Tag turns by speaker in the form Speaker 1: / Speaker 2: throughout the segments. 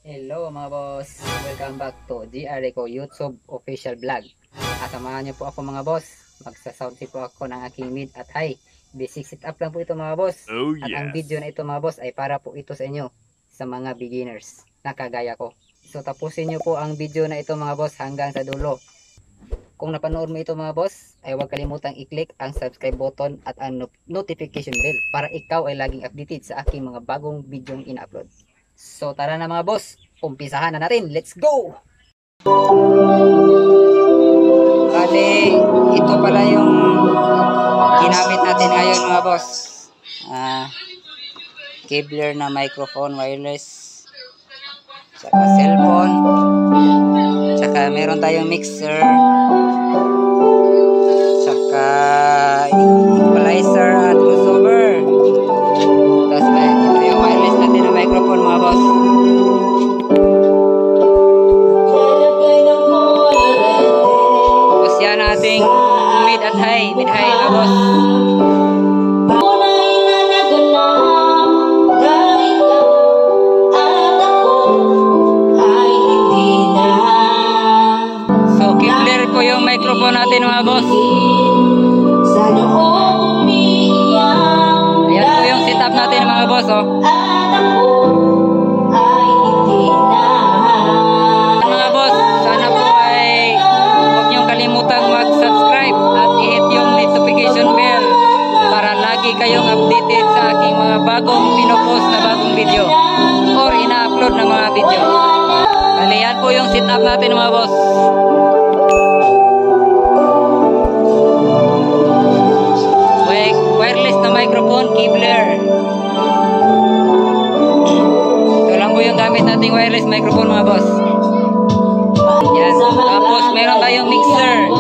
Speaker 1: Hello mga boss, welcome back to GR Rico YouTube official vlog. Samahan niyo po ako mga boss, magsa-sound check po ako ng aking mid at high. Basic setup lang po ito mga boss.
Speaker 2: Oh,
Speaker 1: At ang video na ito mga boss ay para po ito sa inyo, sa mga beginners na kagaya ko. So tapusin niyo po ang video na ito mga boss hanggang sa dulo. Kung napanood mo ito mga boss, ay huwag kalimutang i-click ang subscribe button at ang notification bell para ikaw ay laging updated sa aking mga bagong video in-upload. So tara na mga boss, umpisahan na natin. Let's go! Bale, ito pala yung ginamit natin ngayon mga boss. Kevlar na microphone, wireless, tsaka cellphone, tsaka meron tayong mixer, tsaka equalizer at crossover. Tapos ito yung wireless natin na microphone mga boss. Tapos yan ating mid at high mga boss. So Kevlar po yung microphone natin mga boss. Ayan po yung setup natin mga boss oh. Mga boss, sana po ay huwag niyong kalimutang mag-subscribe at i-hit yung notification bell para lagi kayong updated sa aking mga bagong pinopost na bagong video or ina-upload na mga video. Bali yan po yung setup natin mga boss. Wireless na microphone, Kevlar. Ito lang po yung gamit nating wireless microphone mga boss. Yan. Tapos meron tayong mixer.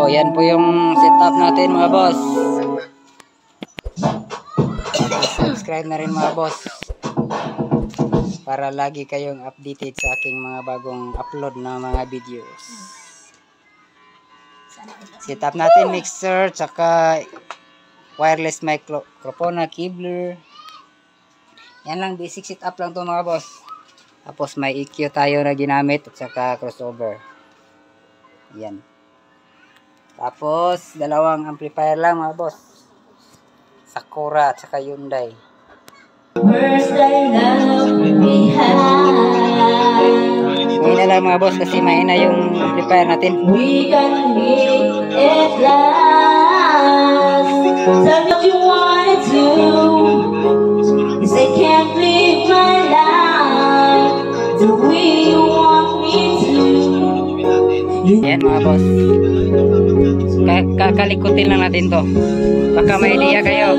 Speaker 1: Yan po yung setup natin mga boss. Subscribe na rin mga boss para lagi kayong updated sa aking mga bagong upload na mga videos. Setup natin mixer, tsaka wireless microphone na Kevlar. Yan lang, basic setup lang to mga boss. Tapos may EQ tayo na ginamit at tsaka crossover. Yan. Tapos, dalawang amplifier lang mga boss. Sakura at saka Hyundai. Ngayon na lang mga boss kasi mahina yung amplifier natin.
Speaker 3: We can meet at last. Tell me what you wanna do. 'Cause I can't live my life the way you want me to.
Speaker 1: Yan mga boss. Kakalikutin lang natin to. Baka may idea kayo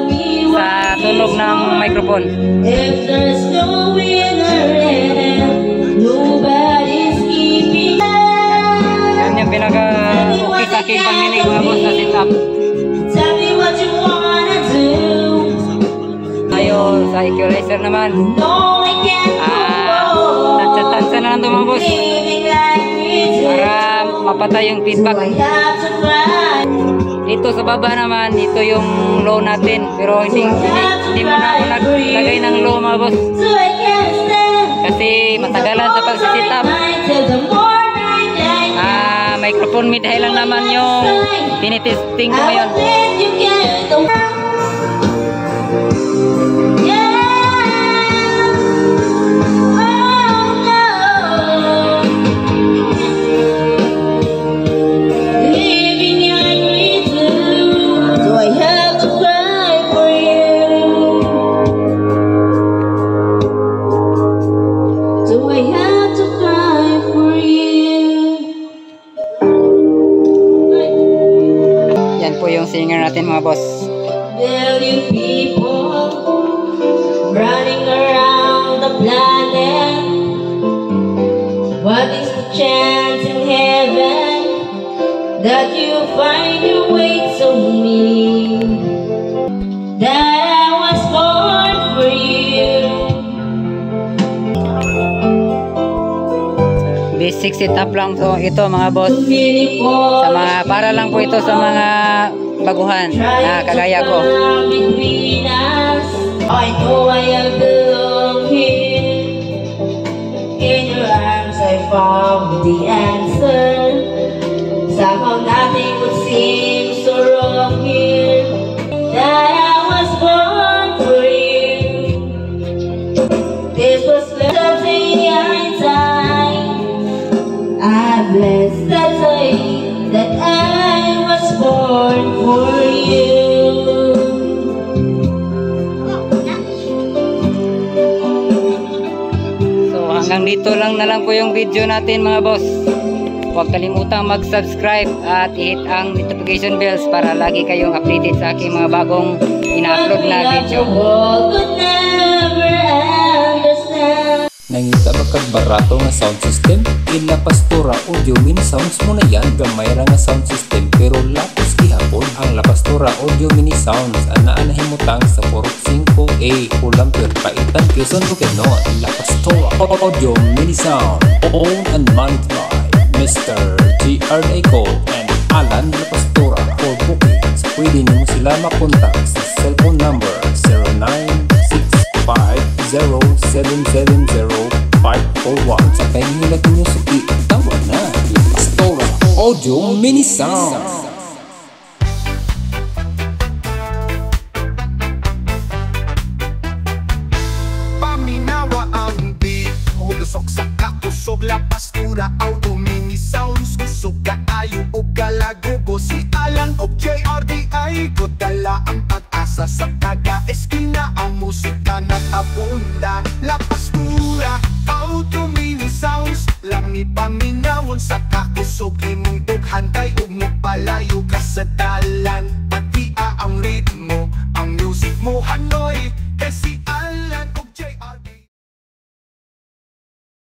Speaker 1: sa tunog ng microphone.
Speaker 3: If there's no winner and nobody's keeping up.
Speaker 1: Yan yung pinaka-okay sa aking pagninig mga boss na setup.
Speaker 3: Tell me what you wanna do.
Speaker 1: Tayo sa equalizer naman.
Speaker 3: No, I can't go.
Speaker 1: Tansa na lang to mga boss.
Speaker 3: Living like we do.
Speaker 1: Para mapatay yung feedback.
Speaker 3: I have to cry.
Speaker 1: Dito sa baba naman, ito yung low natin. Pero hindi mo na ako naglagay ng low mga boss.
Speaker 3: So I can't stand.
Speaker 1: Kasi matagalan sa pagsisit-up.
Speaker 3: Till the morning light.
Speaker 1: Microphone mid high lang naman yung tinitesting ko ngayon.
Speaker 3: Then you get the Living like we do.
Speaker 1: Ayan po yung singer natin mga boss.
Speaker 3: Billion people running around the planet. What is the chance in heaven that you find your way to me? That I was born for you.
Speaker 1: Basic setup lang po ito mga boss. Sa mga, para lang po ito sa mga baguhan na kagaya ko.
Speaker 3: I know I am belong here. In your arms I found the answer. Somehow nothing would seem so wrong here. That I was born for you. This was love in your time. I bless the day that I was born for you.
Speaker 1: Hanggang dito lang na lang po yung video natin mga boss. Huwag kalimutang mag-subscribe at i-hit ang notification bells para lagi kayong updated sa aking mga bagong ina-upload na video.
Speaker 2: Nangita ba kag barato nga sound system? Ila Pastora Audio Mini Sounds mo na yan. Gamay ra nga sound system pero lapos gihapon ang La Pastora Audio Mini Sounds. Anaan na himutang sa 405A Kulang per Paitan Quezon Bukidnon. La Pastora Audio Mini Sound, owned and managed by Mr. GRA Code and Alan La Pastora. For bookings, pwede niyo sila makontak sa cellphone number 09650770-541. Sa pahingilat niyo sa tawa na La Pastora Audio Mini Sound.
Speaker 4: Paminawa ang beat, hulusok sa kakusog La Pastora Audio Mini Sounds. Kusog kaayo o kalagubo si Alan o JRDI ko dala ang pag-asa sa taga-eskina. Ang musika nag-abunda La Pastora Audio Mini Sounds. Lami paminawon sa kakusog imong dughantay ug palayo ka sa dalan. Pati ang ritmo, ang music mo Hanoi kasi